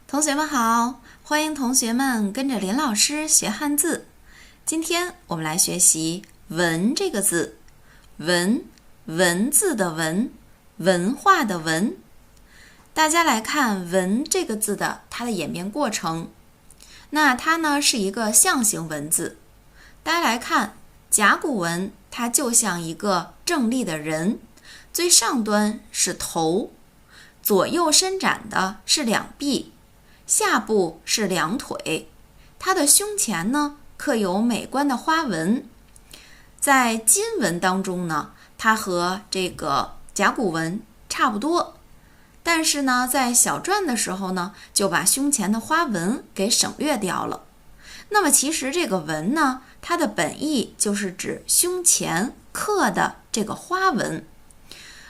同学们好，欢迎同学们跟着林老师学汉字。今天我们来学习文这个字，文字的文，文化的文。大家来看文这个字的它的演变过程。那它呢是一个象形文字。大家来看甲骨文，它就像一个正立的人，最上端是头，左右伸展的是两臂，下部是两腿，它的胸前呢刻有美观的花纹。在金文当中呢，它和这个甲骨文差不多，但是呢在小篆的时候呢，就把胸前的花纹给省略掉了。那么其实这个文呢，它的本意就是指胸前刻的这个花纹。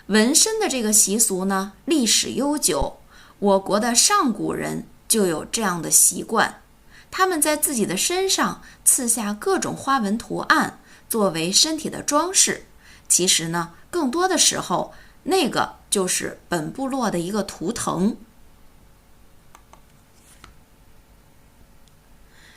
纹身的这个习俗呢，历史悠久，我国的上古人就有这样的习惯，他们在自己的身上刺下各种花纹图案，作为身体的装饰。其实呢，更多的时候，那个就是本部落的一个图腾。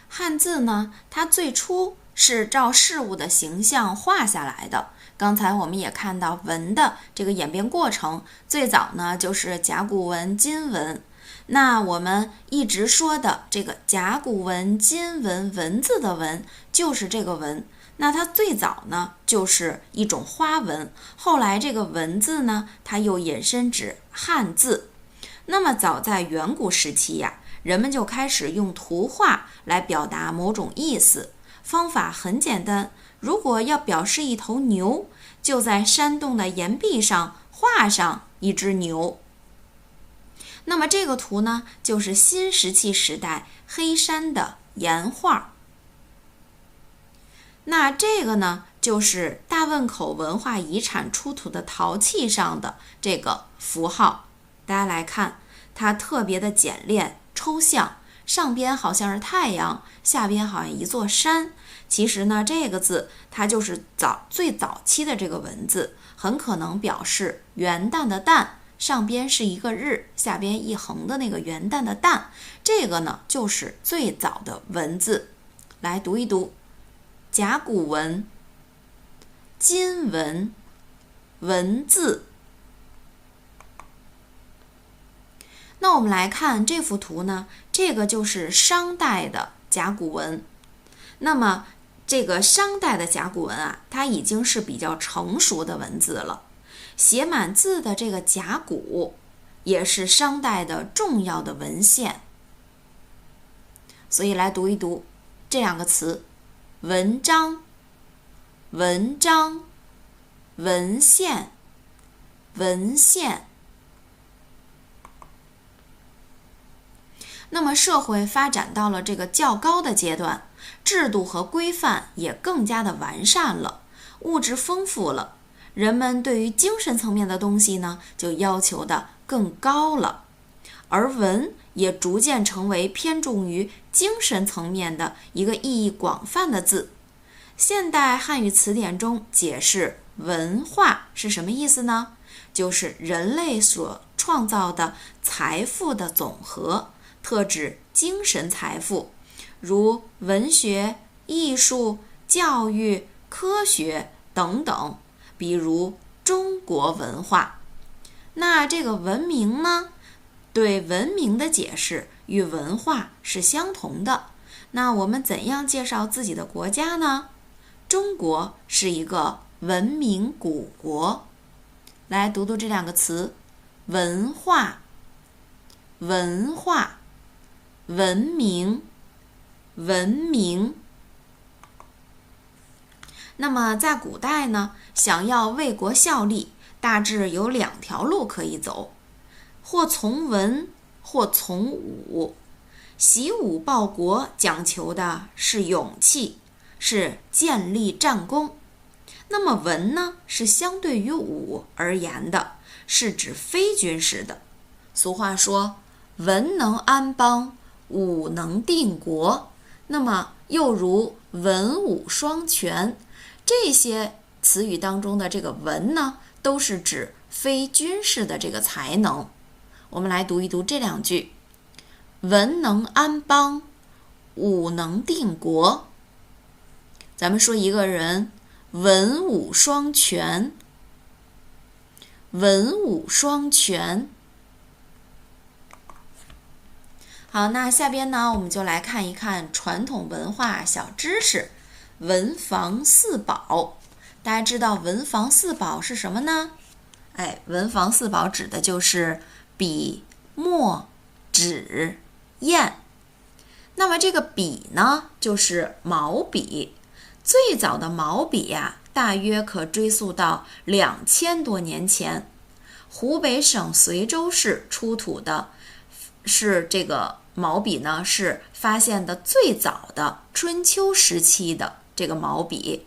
汉字呢，它最初是照事物的形象画下来的。刚才我们也看到文的这个演变过程，最早呢就是甲骨文、金文。那我们一直说的这个甲骨文、金文，文字的文就是这个文。那它最早呢就是一种花纹，后来这个文字呢，它又引申指汉字。那么早在远古时期呀，人们就开始用图画来表达某种意思，方法很简单。如果要表示一头牛，就在山洞的岩壁上画上一只牛。那么这个图呢，就是新石器时代黑山的岩画。那这个呢，就是大汶口文化遗产出土的陶器上的这个符号。大家来看，它特别的简练抽象，上边好像是太阳，下边好像一座山。其实呢，这个字它就是最早期的这个文字，很可能表示元旦的旦，上边是一个日，下边一横的那个元旦的旦，这个呢就是最早的文字。来读一读：甲骨文、金文、文字。那我们来看这幅图呢，这个就是商代的甲骨文。那么这个商代的甲骨文啊，它已经是比较成熟的文字了。写满字的这个甲骨也是商代的重要的文献。所以来读一读这两个词：文章、文章、文献、文献。那么社会发展到了这个较高的阶段，制度和规范也更加的完善了，物质丰富了，人们对于精神层面的东西呢，就要求的更高了，而文也逐渐成为偏重于精神层面的一个意义广泛的字。现代汉语词典中解释文化是什么意思呢？就是人类所创造的财富的总和，特指精神财富，如文学、艺术、教育、科学等等，比如中国文化。那这个文明呢，对文明的解释与文化是相同的。那我们怎样介绍自己的国家呢？中国是一个文明古国。来读读这两个词：文化、文化、文明、文明。那么在古代呢，想要为国效力，大致有两条路可以走，或从文，或从武。习武报国讲求的是勇气，是建立战功。那么文呢，是相对于武而言的，是指非军事的。俗话说，文能安邦，武能定国。那么又如文武双全，这些词语当中的这个文呢，都是指非军事的这个才能。我们来读一读这两句：文能安邦，武能定国。咱们说一个人文武双全，文武双全。好，那下边呢，我们就来看一看传统文化小知识，文房四宝。大家知道文房四宝是什么呢？文房四宝指的就是笔、墨、纸、砚。那么这个笔呢，就是毛笔。最早的毛笔呀，大约可追溯到2000多年前。湖北省随州市出土的是这个毛笔呢，是发现的最早的春秋时期的这个毛笔。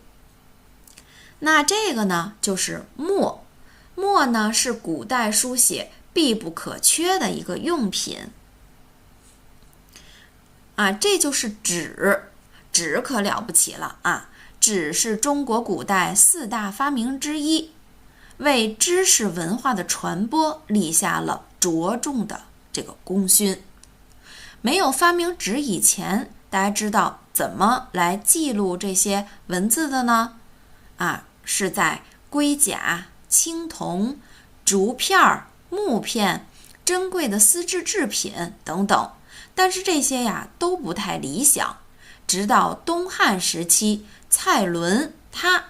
那这个呢，就是墨。墨呢，是古代书写必不可缺的一个用品。这就是纸。纸可了不起了啊！纸是中国古代4大发明之一，为知识文化的传播立下了着重的这个功勋。没有发明纸以前，大家知道怎么来记录这些文字的呢？是在龟甲、青铜、竹片、木片、珍贵的丝质制品等等。但是这些呀都不太理想。直到东汉时期，蔡伦他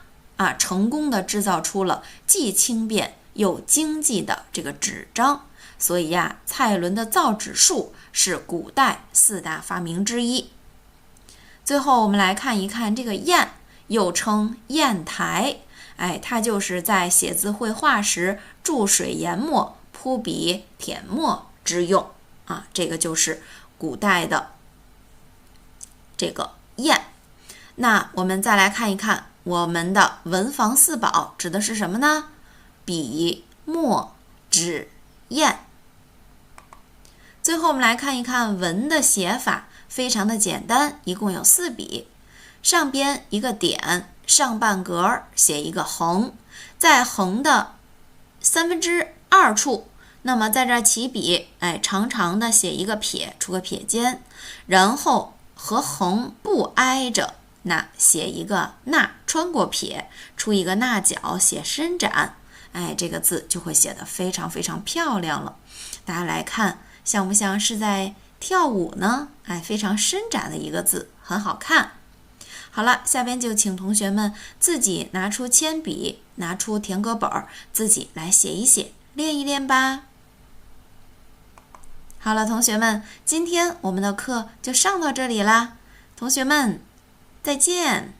成功的制造出了既轻便又经济的这个纸张，所以蔡伦的造纸术是古代4大发明之一。最后我们来看一看这个砚，又称砚台，它就是在写字绘画时注水研墨、铺笔填墨之用这个就是古代的这个砚。那我们再来看一看我们的文房四宝指的是什么呢？笔、墨、纸、砚。最后我们来看一看文的写法，非常的简单，一共有4笔。上边一个点，上半格写一个横，在横的2/3处，那么在这起笔，长长的写一个撇，出个撇尖，然后和横不挨着，那写一个捺，穿过撇，出一个捺角，写伸展，这个字就会写得非常非常漂亮了。大家来看，像不像是在跳舞呢？非常伸展的一个字，很好看。好了，下边就请同学们自己拿出铅笔，拿出填格本，自己来写一写，练一练吧。好了，同学们，今天我们的课就上到这里啦，同学们，再见。